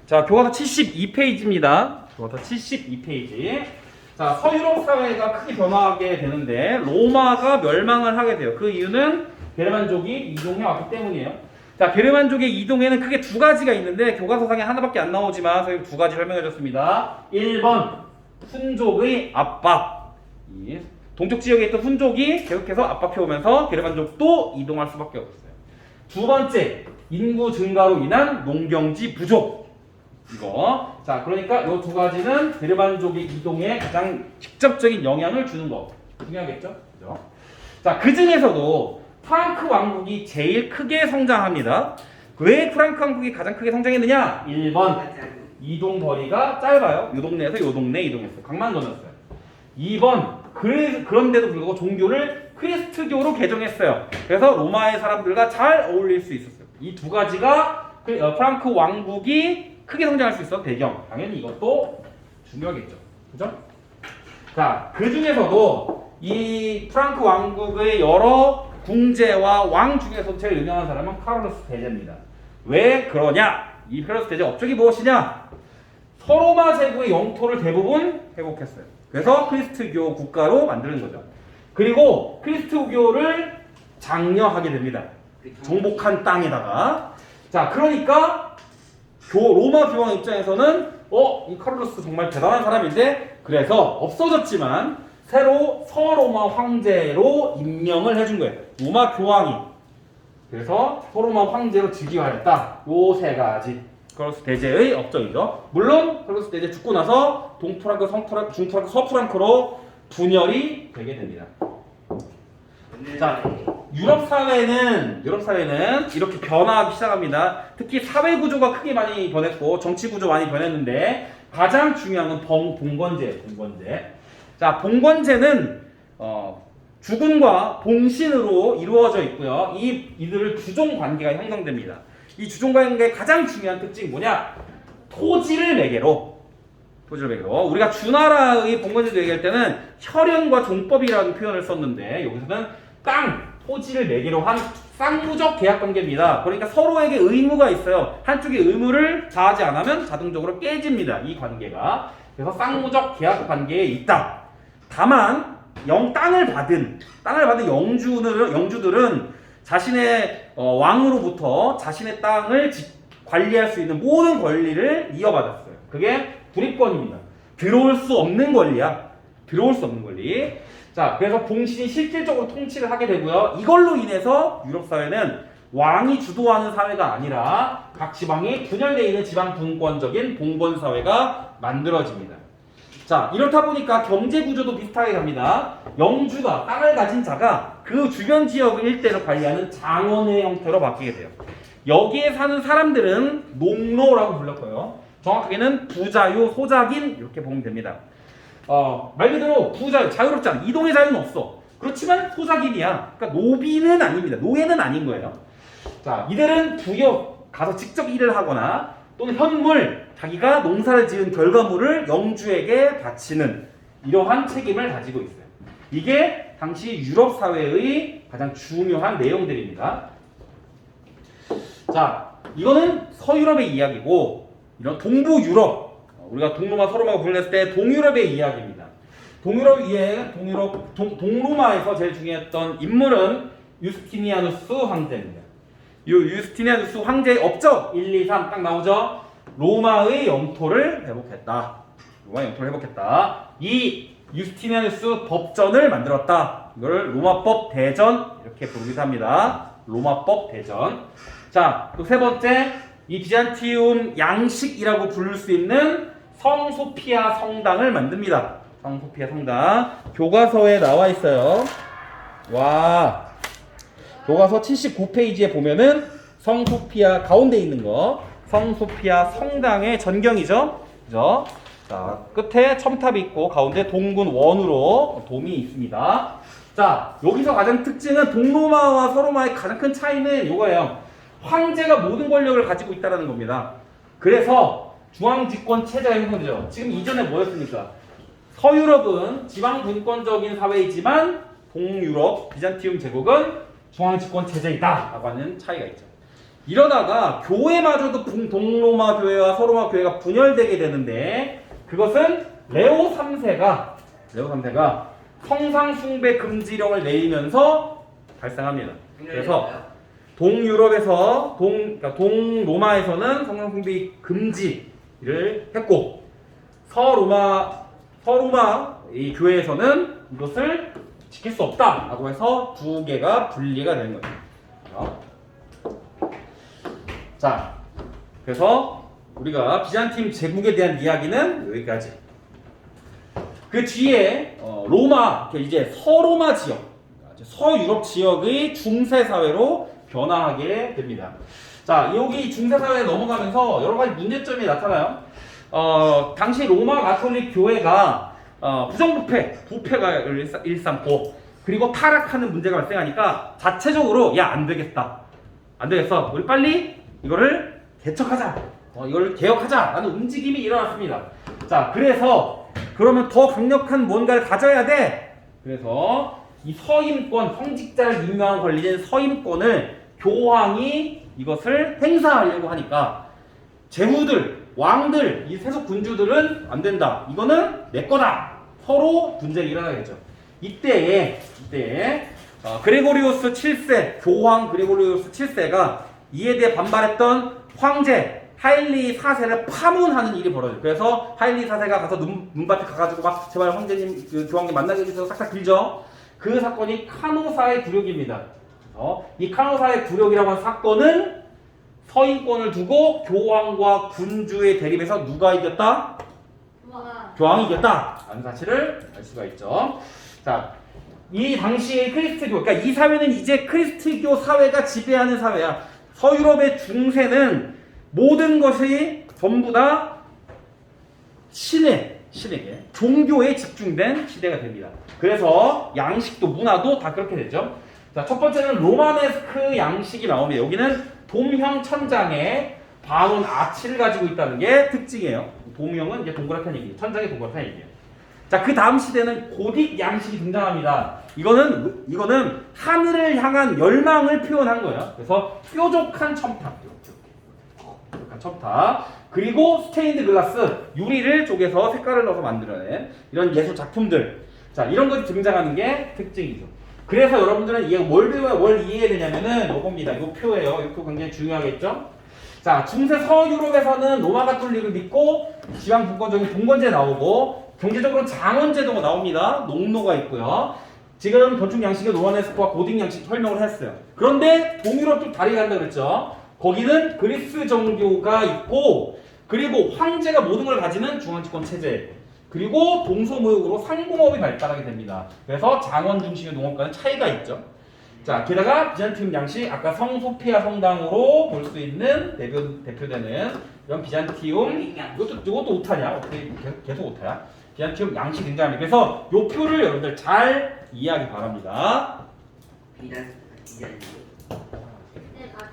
자, 교과서 72페이지입니다. 교과서 72페이지. 자, 서유럽 사회가 크게 변화하게 되는데 로마가 멸망을 하게 돼요. 그 이유는 게르만족이 이동해 왔기 때문이에요. 자, 게르만족의 이동에는 크게 두 가지가 있는데 교과서상에 하나밖에 안 나오지만 저희 두 가지 설명해 줬습니다. 1번 훈족의 압박. 이 동쪽 지역에 있던 훈족이 계속해서 압박해 오면서 게르만족도 이동할 수밖에 없었어요. 두 번째, 인구 증가로 인한 농경지 부족. 이거. 자, 그러니까 이 두 가지는 게르만족의 이동에 가장 직접적인 영향을 주는 거. 중요하겠죠? 그죠? 자, 그 중에서도 프랑크 왕국이 제일 크게 성장합니다. 왜 프랑크 왕국이 가장 크게 성장했느냐? 1번, 이동 거리가 짧아요. 이 동네에서 이 동네 이동했어요. 강만 건넜어요. 2번, 그런데도 불구하고 종교를 크리스트교로 개정했어요. 그래서 로마의 사람들과 잘 어울릴 수 있었어요. 이 두 가지가 프랑크 왕국이 크게 성장할 수 있어 배경. 당연히 이것도 중요하겠죠. 그죠? 자, 그 중에서도 이 프랑크 왕국의 여러 궁제와 왕 중에서 제일 유명한 사람은 카를로스 대제입니다. 왜 그러냐? 이 카를로스 대제 업적이 무엇이냐? 서로마 제국의 영토를 대부분 회복했어요. 그래서 크리스트교 국가로 만드는 거죠. 그리고 크리스트교를 장려하게 됩니다. 정복한 땅에다가. 자, 그러니까 로마 교황 입장에서는 이 카를로스 정말 대단한 사람인데, 그래서 없어졌지만 새로 서로마 황제로 임명을 해준 거예요. 로마 교황이. 그래서 서로마 황제로 즉위하였다. 요 세 가지 카를로스 대제의 업적이죠. 물론 카를로스 대제 죽고 나서 동프랑크, 성프랑크, 중프랑크, 서프랑크로 분열이 되게 됩니다. 자, 유럽 사회는 이렇게 변화하기 시작합니다. 특히 사회 구조가 크게 많이 변했고 정치 구조 많이 변했는데 가장 중요한 건 봉건제예요. 봉건제. 자, 봉건제는 주군과 봉신으로 이루어져 있고요. 이들을 주종 관계가 형성됩니다. 이 주종 관계의 가장 중요한 특징이 뭐냐? 토지를 매개로. 우리가 주나라의 봉건제도 얘기할 때는 혈연과 종법이라는 표현을 썼는데 여기서는 토지를 매개로 한 쌍무적 계약 관계입니다. 그러니까 서로에게 의무가 있어요. 한쪽이 의무를 다하지 않으면 자동적으로 깨집니다. 이 관계가. 그래서 쌍무적 계약 관계에 있다. 다만 땅을 받은 영주들은 자신의 왕으로부터 자신의 땅을 관리할 수 있는 모든 권리를 이어받았어요. 그게 불입권입니다. 들어올 수 없는 권리야. 자, 그래서 봉신이 실질적으로 통치를 하게 되고요. 이걸로 인해서 유럽 사회는 왕이 주도하는 사회가 아니라 각 지방이 분열되어 있는 지방 분권적인 봉건 사회가 만들어집니다. 자, 이렇다 보니까 경제 구조도 비슷하게 갑니다. 영주가, 땅을 가진 자가 그 주변 지역 일대를 관리하는 장원의 형태로 바뀌게 돼요. 여기에 사는 사람들은 농노라고 불렸고요. 정확하게는 부자유, 소작인 이렇게 보면 됩니다. 말 그대로 부자유, 자유롭지 않아. 이동의 자유는 없어. 그렇지만 소작인이야. 그러니까 노비는 아닙니다. 노예는 아닌 거예요. 자, 이들은 부역 가서 직접 일을 하거나 또는 현물, 자기가 농사를 지은 결과물을 영주에게 바치는 이러한 책임을 가지고 있어요. 이게 당시 유럽 사회의 가장 중요한 내용들입니다. 자, 이거는 서유럽의 이야기고, 이런 동부 유럽, 우리가 동로마, 서로마가 분裂했을 때 동유럽의 이야기입니다. 동로마에서 제일 중요했던 인물은 유스티니아누스 황제입니다. 이 유스티니아누스 황제의 업적 1, 2, 3 딱 나오죠. 로마의 영토를 회복했다. 이 유스티니아누스 법전을 만들었다. 이걸 로마법 대전 이렇게 부르기도 합니다. 로마법 대전. 자, 또 세 번째, 이 비잔티움 양식이라고 부를 수 있는 성소피아 성당을 만듭니다. 성소피아 성당. 교과서에 나와 있어요. 와. 교과서 79페이지에 보면은 성소피아 가운데 있는 거. 성소피아 성당의 전경이죠. 그죠? 자, 끝에 첨탑이 있고 가운데 동군 원으로 돔이 있습니다. 자, 여기서 가장 특징은 동로마와 서로마의 가장 큰 차이는 이거예요. 황제가 모든 권력을 가지고 있다는 겁니다. 그래서 중앙집권 체제가 형성되죠. 지금 이전에 뭐였습니까? 서유럽은 지방분권적인 사회이지만 동유럽, 비잔티움 제국은 중앙집권 체제이다 라고 하는 차이가 있죠. 이러다가 교회마저도 동로마 교회와 서로마 교회가 분열되게 되는데 그것은 레오 3세가 성상 숭배 금지령을 내리면서 발생합니다. 그래서 동유럽에서 그러니까 동로마에서는 성상 숭배 금지를 했고 서로마 이 교회에서는 이것을 지킬 수 없다라고 해서 두 개가 분리가 되는 거예요. 자, 그래서 우리가 비잔팀 제국에 대한 이야기는 여기까지. 그 뒤에 로마, 이제 서로마 지역, 서유럽 지역의 중세 사회로 변화하게 됩니다. 자, 여기 중세 사회에 넘어가면서 여러 가지 문제점이 나타나요. 당시 로마 가톨릭 교회가 부패가 일삼고 그리고 타락하는 문제가 발생하니까 자체적으로 안 되겠어. 우리 빨리 이거를 개척하자. 이걸 개혁하자라는 움직임이 일어났습니다. 자, 그래서 그러면 더 강력한 뭔가를 가져야 돼. 그래서 이 서임권, 성직자를 임명한 권리인 서임권을 교황이 이것을 행사하려고 하니까 제후들, 왕들, 이 세속 군주들은 안 된다. 이거는 내 거다. 서로 분쟁이 일어나겠죠. 이때에 그레고리우스 7세, 교황 그레고리우스 7세가 이에 대해 반발했던 황제 하일리 4세를 파문하는 일이 벌어져요. 그래서 하일리 4세가 가서 눈밭에 가가지고 막 제발 황제님, 교황님 만나게 해주셔서 싹싹 빌죠. 그 사건이 카노사의 굴욕입니다. 이 카노사의 굴욕이라고 하는 사건은 서인권을 두고 교황과 군주의 대립에서 누가 이겼다? 교황이 이겼다 라는 사실을 알 수가 있죠. 자, 이 당시의 크리스트교, 그러니까 이 사회는 이제 크리스트교 사회가 지배하는 사회야. 서유럽의 중세는 모든 것이 전부 다 신에게 종교에 집중된 시대가 됩니다. 그래서 양식도 문화도 다 그렇게 되죠. 자, 첫 번째는 로마네스크 양식이 나오면 여기는 돔형 천장에 반원 아치를 가지고 있다는 게 특징이에요. 돔형은 이제 동그랗다는 얘기예요. 천장이 동그랗다는 얘기예요. 자, 그 다음 시대는 고딕 양식이 등장합니다. 이거는 하늘을 향한 열망을 표현한 거예요. 그래서 뾰족한 첨탑, 그리고 스테인드 글라스, 유리를 쪼개서 색깔을 넣어서 만들어낸 이런 예술 작품들. 자, 이런 것이 등장하는 게 특징이죠. 그래서 여러분들은 이게 뭘 배워야 뭘 이해해야 되냐면은 요겁니다. 요 표예요. 이 표 굉장히 중요하겠죠? 자, 중세 서유럽에서는 로마 가톨릭을 믿고 지방 분권적인 봉건제 나오고 경제적으로 장원제도가 나옵니다. 농노가 있고요. 지금 건축 양식의 로마네스크와 고딕 양식 설명을 했어요. 그런데 동유럽 쪽 다리 간다 그랬죠. 거기는 그리스 정교가 있고 그리고 황제가 모든 걸 가지는 중앙집권 체제, 그리고 동서무역으로 상공업이 발달하게 됩니다. 그래서 장원 중심의 농업과는 차이가 있죠. 자, 게다가 비잔티움 양식, 아까 성소피아 성당으로 볼 수 있는 대표되는 이런 비잔티움, 이것도 오타냐? 어떻게 계속 오타야? 비잔티움 양식 등장합니다. 그래서 이 표를 여러분들 잘 이해하기 바랍니다. 비잔티움